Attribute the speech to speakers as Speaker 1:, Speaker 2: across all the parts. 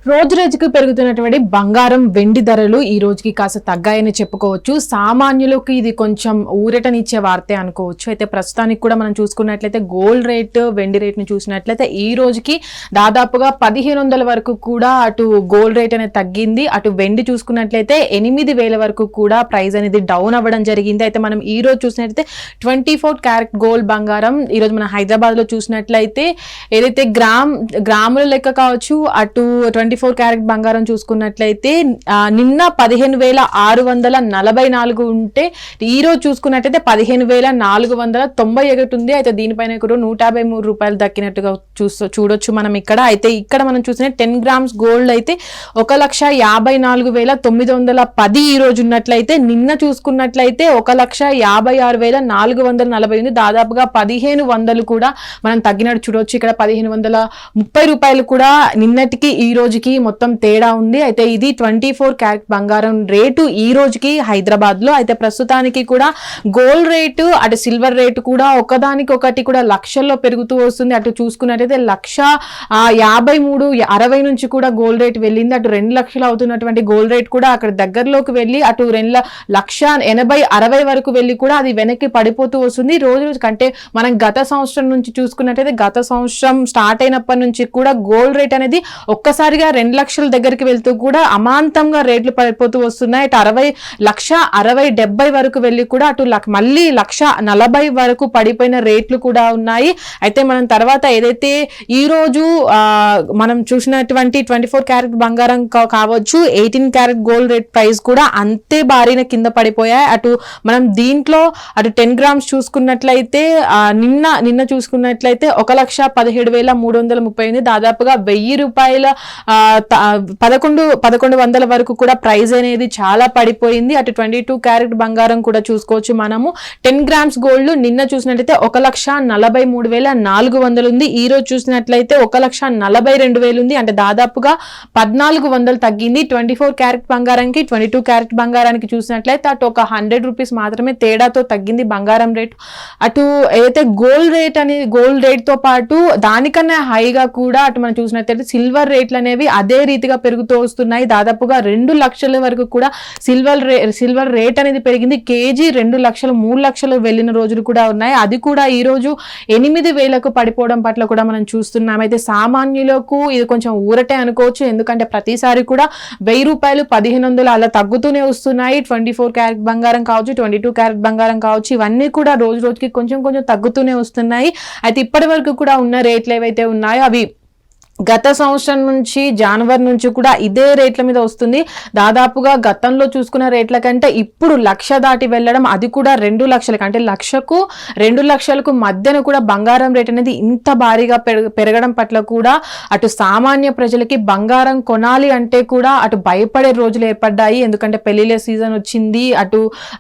Speaker 1: రోజు రోజుకు పెరుగుతున్నటువంటి బంగారం వెండి ధరలు ఈ రోజుకి కాస్త తగ్గాయని చెప్పుకోవచ్చు. సామాన్యులకు ఇది కొంచెం ఊరటనిచ్చే వార్తే అనుకోవచ్చు. అయితే ప్రస్తుతానికి కూడా మనం చూసుకున్నట్లయితే గోల్డ్ రేట్ వెండి రేట్ని చూసినట్లయితే ఈ రోజుకి దాదాపుగా 1500 వరకు కూడా అటు గోల్డ్ రేట్ అనేది తగ్గింది. అటు వెండి చూసుకున్నట్లయితే 8000 వరకు కూడా ప్రైస్ అనేది డౌన్ అవ్వడం జరిగింది. అయితే మనం ఈ రోజు చూసినట్లయితే 24 క్యారెట్ గోల్డ్ బంగారం ఈరోజు మన హైదరాబాద్ లో చూసినట్లయితే ఏదైతే గ్రాముల లెక్క కావచ్చు, అటు 24 క్యారెట్ బంగారం చూసుకున్నట్లయితే నిన్న 15,644 ఉంటే ఈ రోజు చూసుకున్నట్లయితే 15,491 ఉంది. అయితే దీనిపైన కూడా 153 రూపాయలు దక్కినట్టుగా చూడొచ్చు మనం ఇక్కడ. అయితే ఇక్కడ మనం చూసిన 10 గ్రామ్స్ గోల్డ్ అయితే 1,54,910 ఈ రోజు ఉన్నట్లయితే నిన్న చూసుకున్నట్లయితే 1,56,440 ఉంది. దాదాపుగా 1500 కూడా మనం తగ్గినట్టు చూడొచ్చు. ఇక్కడ 1530 రూపాయలు కూడా నిన్నటికి ఈ రోజుకి మొత్తం తేడా ఉంది. అయితే ఇది 24 క్యారెట్ బంగారం రేటు ఈ రోజుకి హైదరాబాద్ లో. అయితే ప్రస్తుతానికి కూడా గోల్డ్ రేటు అటు సిల్వర్ రేటు కూడా ఒకదానికొకటి కూడా లక్షల్లో పెరుగుతూ వస్తుంది. అటు చూసుకున్నట్టయితే 1,53,60 నుంచి కూడా గోల్డ్ రేట్ వెళ్ళింది. అటు 2 లక్షలు అవుతున్నటువంటి గోల్డ్ రేట్ కూడా అక్కడ దగ్గరలోకి వెళ్ళి అటు 2,80,60 వరకు వెళ్ళి కూడా అది వెనక్కి పడిపోతూ వస్తుంది. రోజు రోజు కంటే మనం గత సంవత్సరం నుంచి చూసుకున్నట్టయితే గత సంవత్సరం స్టార్ట్ అయినప్పటి నుంచి కూడా గోల్డ్ రేట్ అనేది ఒక్కసారిగా 2 లక్షల దగ్గరికి వెళ్తూ కూడా అమాంతంగా రేట్లు పడిపోతూ వస్తున్నాయి. అటు 1,60,70 వరకు వెళ్ళి కూడా అటు మళ్ళీ 1,40,000 వరకు పడిపోయిన రేట్లు కూడా ఉన్నాయి. అయితే మనం తర్వాత ఏదైతే ఈ రోజు మనం చూసినటువంటి 24 క్యారెట్ బంగారం కావచ్చు, 18 క్యారెట్ గోల్డ్ రేట్ ప్రైస్ కూడా అంతే భారీన కింద పడిపోయాయి. అటు మనం దీంట్లో అటు 10 గ్రామ్స్ చూసుకున్నట్లయితే నిన్న చూసుకున్నట్లయితే 1,17,330 దాదాపుగా 1000 రూపాయల 1100 వరకు కూడా ప్రైస్ అనేది చాలా పడిపోయింది. అటు 22 క్యారెట్ బంగారం కూడా చూసుకోవచ్చు మనము. 10 గ్రామ్స్ గోల్డ్ నిన్న చూసినట్లయితే 1,43,400 ఉంది. ఈ రోజు చూసినట్లయితే 1,42,000 ఉంది. అంటే దాదాపుగా 1400 తగ్గింది. 24 క్యారెట్ బంగారానికి 22 క్యారెట్ బంగారానికి చూసినట్లయితే అటు ఒక 100 రూపీస్ మాత్రమే తేడాతో తగ్గింది బంగారం రేటు. అటు ఏదైతే గోల్డ్ రేట్ తో పాటు దానికన్నా హైగా కూడా అటు మనం చూసినట్లయితే సిల్వర్ రేట్లు అనేవి అదే రీతిగా పెరుగుతూ వస్తున్నాయి. దాదాపుగా 2 లక్షల వరకు కూడా సిల్వర్ రేట్ అనేది పెరిగింది. కేజీ 2 లక్షలు 3 లక్షలు వెళ్ళిన రోజులు కూడా ఉన్నాయి. అది కూడా ఈ రోజు 8,000కు పడిపోవడం పట్ల కూడా మనం చూస్తున్నాం. అయితే సామాన్యులకు ఇది కొంచెం ఊరటే అనుకోవచ్చు. ఎందుకంటే ప్రతిసారి కూడా 1000 రూపాయలు 1500 అలా తగ్గుతూనే వస్తున్నాయి. 24 క్యారెట్ బంగారం కావచ్చు, 22 క్యారెట్ బంగారం కావచ్చు, ఇవన్నీ కూడా రోజు రోజుకి కొంచెం తగ్గుతూనే వస్తున్నాయి. అయితే ఇప్పటి వరకు కూడా ఉన్న రేట్లు ఏవైతే ఉన్నాయో అవి గత సంవత్సరం నుంచి జనవరి నుంచి కూడా ఇదే రేట్ల మీద వస్తుంది. దాదాపుగా గతంలో చూసుకున్న రేట్ల కంటే ఇప్పుడు 1,00,000 దాటి వెళ్ళడం, అది కూడా 2 లక్షలకు, అంటే 1,00,000కు 2 లక్షలకు మధ్యన కూడా బంగారం రేట్ అనేది ఇంత భారీగా పెరగడం పట్ల కూడా అటు సామాన్య ప్రజలకి బంగారం కొనాలి అంటే కూడా అటు భయపడే రోజులు ఏర్పడ్డాయి. ఎందుకంటే పెళ్లిళ్ళ సీజన్ వచ్చింది.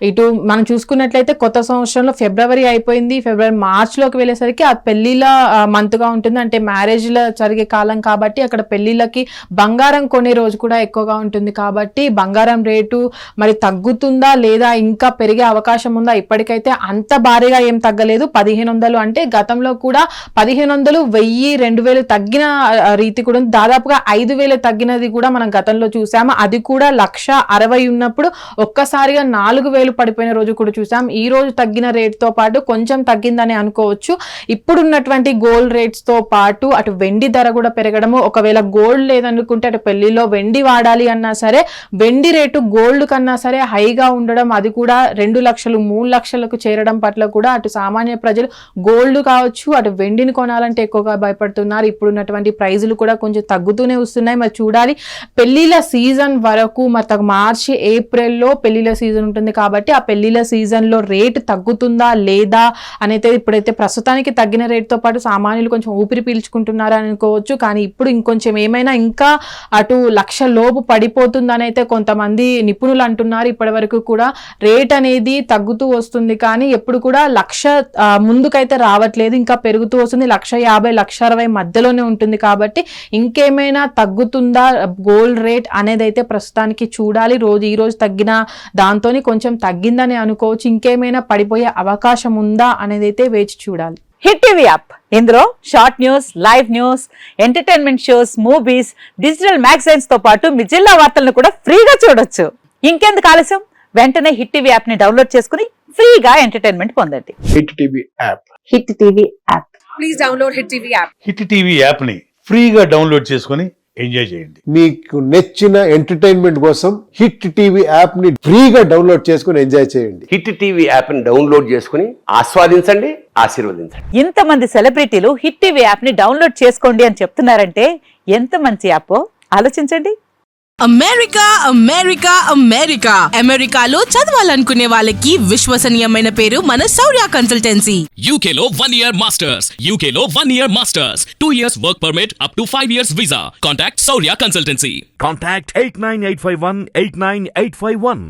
Speaker 1: ఇటు మనం చూసుకున్నట్లయితే కొత్త సంవత్సరంలో ఫిబ్రవరి అయిపోయింది. మార్చిలోకి వెళ్ళేసరికి ఆ పెళ్లిళ్ళ మంత్గా ఉంటుంది. అంటే మ్యారేజ్ల జరిగే కాలం కాబట్టి అక్కడ పెళ్లిళ్ళకి బంగారం కొనే రోజు కూడా ఎక్కువగా ఉంటుంది. కాబట్టి బంగారం రేటు మరి తగ్గుతుందా లేదా ఇంకా పెరిగే అవకాశం ఉందా? ఇప్పటికైతే అంత భారీగా ఏం తగ్గలేదు. 1500 అంటే గతంలో కూడా 1500, 1000, 2000 తగ్గిన రీతి కూడా దాదాపుగా 5000 తగ్గినది కూడా మనం గతంలో చూసాము. అది కూడా 1,60,000 ఉన్నప్పుడు ఒక్కసారిగా 4000 పడిపోయిన రోజు కూడా చూసాం. ఈ రోజు తగ్గిన రేట్ తో పాటు కొంచెం తగ్గిందని అనుకోవచ్చు. ఇప్పుడున్నటువంటి గోల్డ్ రేట్స్ తో పాటు అటు వెండి ధర కూడా పెరగడము, ఒకవేళ గోల్డ్ లేదనుకుంటే అటు పెళ్లిలో వెండి వాడాలి అన్నా సరే వెండి రేటు గోల్డ్ కన్నా సరే హైగా ఉండడం, అది కూడా 2 లక్షలు 3 లక్షలకు చేరడం పట్ల కూడా అటు సామాన్య ప్రజలు గోల్డ్ కావచ్చు అటు వెండిని కొనాలంటే ఎక్కువగా భయపడుతున్నారు. ఇప్పుడున్నటువంటి ప్రైజులు కూడా కొంచెం తగ్గుతూనే వస్తున్నాయి. మరి చూడాలి పెళ్లిళ్ళ సీజన్ వరకు. మరి మార్చి ఏప్రిల్లో పెళ్లిళ్ళ సీజన్ ఉంటుంది కాబట్టి ఆ పెళ్లిళ్ళ సీజన్ లో రేటు తగ్గుతుందా లేదా అనేది ఇప్పుడైతే ప్రస్తుతానికి తగ్గిన రేటుతో పాటు సామాన్యులు కొంచెం ఊపిరి పీల్చుకుంటున్నారు అనుకోవచ్చు. కానీ ఇప్పుడు ఇంకొంచెం ఏమైనా ఇంకా అటు 1,00,000 లోపు పడిపోతుందని అయితే కొంతమంది నిపుణులు అంటున్నారు. ఇప్పటి వరకు కూడా రేట్ అనేది తగ్గుతూ వస్తుంది కానీ ఎప్పుడు కూడా 1,00,000 ముందుకైతే రావట్లేదు. ఇంకా పెరుగుతూ వస్తుంది. 1,50,000, 1,60,000 మధ్యలోనే ఉంటుంది. కాబట్టి ఇంకేమైనా తగ్గుతుందా గోల్డ్ రేట్ అనేది అయితే ప్రస్తుతానికి చూడాలి. ఈ రోజు తగ్గిన దాంతోని కొంచెం తగ్గిందని అనుకోవచ్చు. ఇంకేమైనా పడిపోయే అవకాశం ఉందా అనేది అయితే వేచి చూడాలి.
Speaker 2: హిట్ టీవీ యాప్ ఇందులో short news, live news, entertainment shows, movies, digital magazines తో పాటు మీ జిల్లా వార్తలను కూడా ఫ్రీగా చూడొచ్చు. ఇంకెందుకు ఆలస్యం, వెంటనే హిట్ టీవీ యాప్ ని డౌన్లోడ్ చేసుకుని ఫ్రీగా ఎంటర్టైన్మెంట్ పొందండి.
Speaker 3: Hit TV app.
Speaker 2: Hit TV app.
Speaker 4: Please download Hit TV app.
Speaker 5: Hit TV app ని ఫ్రీగా డౌన్లోడ్ చేసుకొని ఎంజాయ్ చేయండి.
Speaker 3: మీకు నచ్చిన ఎంటర్టైన్మెంట్ కోసం హిట్ టీవీ యాప్ ని ఫ్రీగా డౌన్లోడ్ చేసుకుని ఎంజాయ్ చేయండి.
Speaker 6: హిట్ టీవీ యాప్ ని డౌన్లోడ్ చేసుకుని ఆస్వాదించండి, ఆశీర్వదించండి.
Speaker 2: ఇంతమంది సెలబ్రిటీలు హిట్ టీవీ యాప్ ని డౌన్లోడ్ చేసుకోండి అని చెప్తున్నారంటే ఎంత మంచి యాప్ ఆలోచించండి.
Speaker 7: అమెరికా అమెరికా అమెరికా అమెరికాలో చదవాలనుకునే వాళ్ళకి విశ్వసనీయమైన పేరు మన శౌర్య కన్సల్టెన్సీ.
Speaker 8: UK లో 1 year masters. UK లో 1 year masters. 2 years work permit up to 5 years visa. Contact Saurya Consultancy.
Speaker 9: Contact 89851 89851.